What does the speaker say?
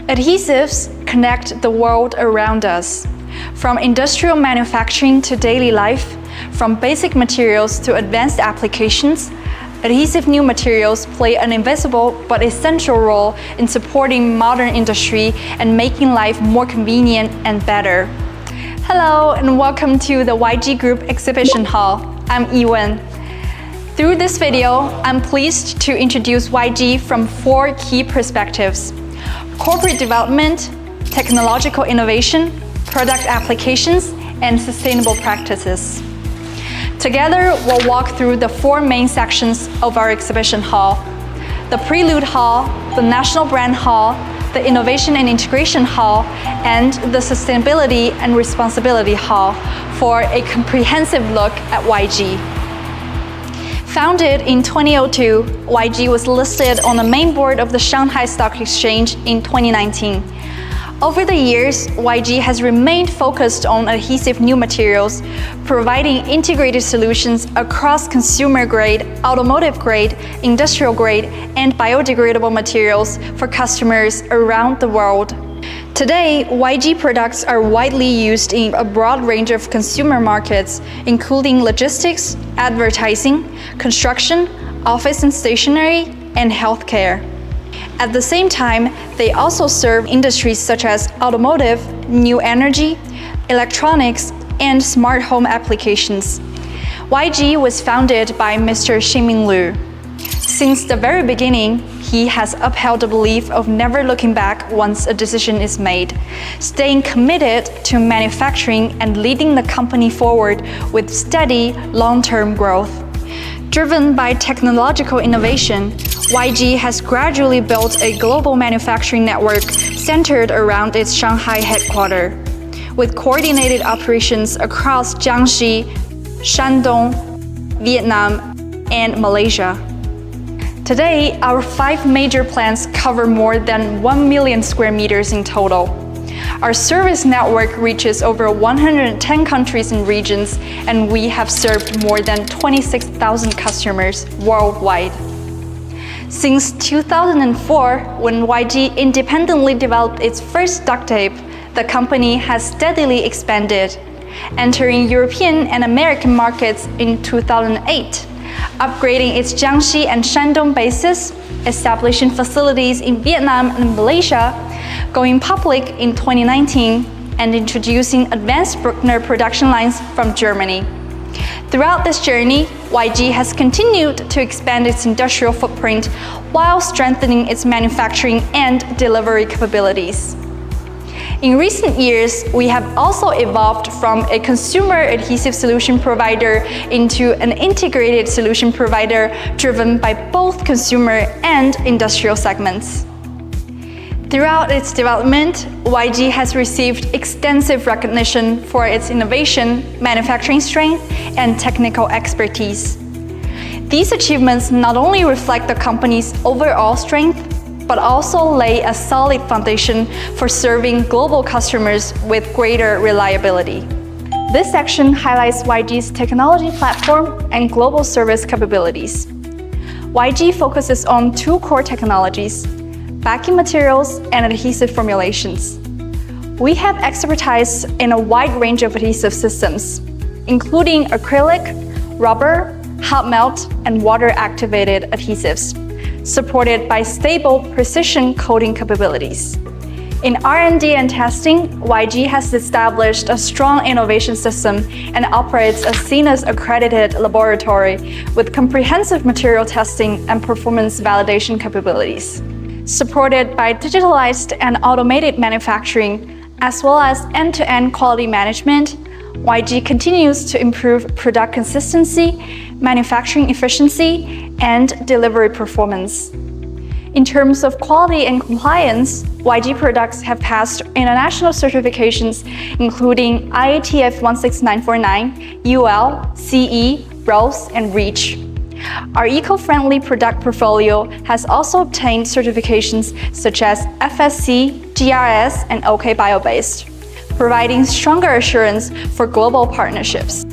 Adhesives connect the world around us. From industrial manufacturing to daily life, from basic materials to advanced applications, adhesive new materials play an invisible but essential role in supporting modern industry and making life more convenient and better. Hello and welcome to the YG Group Exhibition Hall. I'm Yiwen. Through this video, I'm pleased to introduce YG from 4 key perspectives: corporate development, technological innovation, product applications, and sustainable practices. Together, we'll walk through the 4 main sections of our exhibition hall: the Prelude Hall, the National Brand Hall, the Innovation and Integration Hall, and the Sustainability and Responsibility Hall for a comprehensive look at YG. Founded in 2002, YG was listed on the main board of the Shanghai Stock Exchange in 2019. Over the years, YG has remained focused on adhesive new materials, providing integrated solutions across consumer-grade, automotive-grade, industrial-grade, and biodegradable materials for customers around the world. Today, YG products are widely used in a broad range of consumer markets, including logistics, advertising, construction, office and stationery, and healthcare. At the same time, they also serve industries such as automotive, new energy, electronics, and smart home applications. YG was founded by Mr. Xinming Liu. Since the very beginning, he has upheld the belief of never looking back once a decision is made, staying committed to manufacturing and leading the company forward with steady, long-term growth. Driven by technological innovation, YG has gradually built a global manufacturing network centered around its Shanghai headquarters, with coordinated operations across Jiangxi, Shandong, Vietnam, and Malaysia. Today, our 5 major plants cover more than 1 million square meters in total. Our service network reaches over 110 countries and regions, and we have served more than 26,000 customers worldwide. Since 2004, when YG independently developed its first duct tape, the company has steadily expanded, entering European and American markets in 2008. Upgrading its Jiangxi and Shandong bases, establishing facilities in Vietnam and Malaysia, going public in 2019, and introducing advanced Bruckner production lines from Germany. Throughout this journey, YG has continued to expand its industrial footprint while strengthening its manufacturing and delivery capabilities. In recent years, we have also evolved from a consumer adhesive solution provider into an integrated solution provider driven by both consumer and industrial segments. Throughout its development, YG has received extensive recognition for its innovation, manufacturing strength, and technical expertise. These achievements not only reflect the company's overall strength, but also lay a solid foundation for serving global customers with greater reliability. This section highlights YG's technology platform and global service capabilities. YG focuses on 2 core technologies: backing materials and adhesive formulations. We have expertise in a wide range of adhesive systems, including acrylic, rubber, hot melt, and water-activated adhesives, supported by stable precision coating capabilities. In R&D and testing, YG has established a strong innovation system and operates a CNIS-accredited laboratory with comprehensive material testing and performance validation capabilities. Supported by digitalized and automated manufacturing, as well as end-to-end quality management, YG continues to improve product consistency, manufacturing efficiency, and delivery performance. In terms of quality and compliance, YG products have passed international certifications including IATF 16949, UL, CE, RoHS, and REACH. Our eco-friendly product portfolio has also obtained certifications such as FSC, GRS, and OK Bio-based, providing stronger assurance for global partnerships.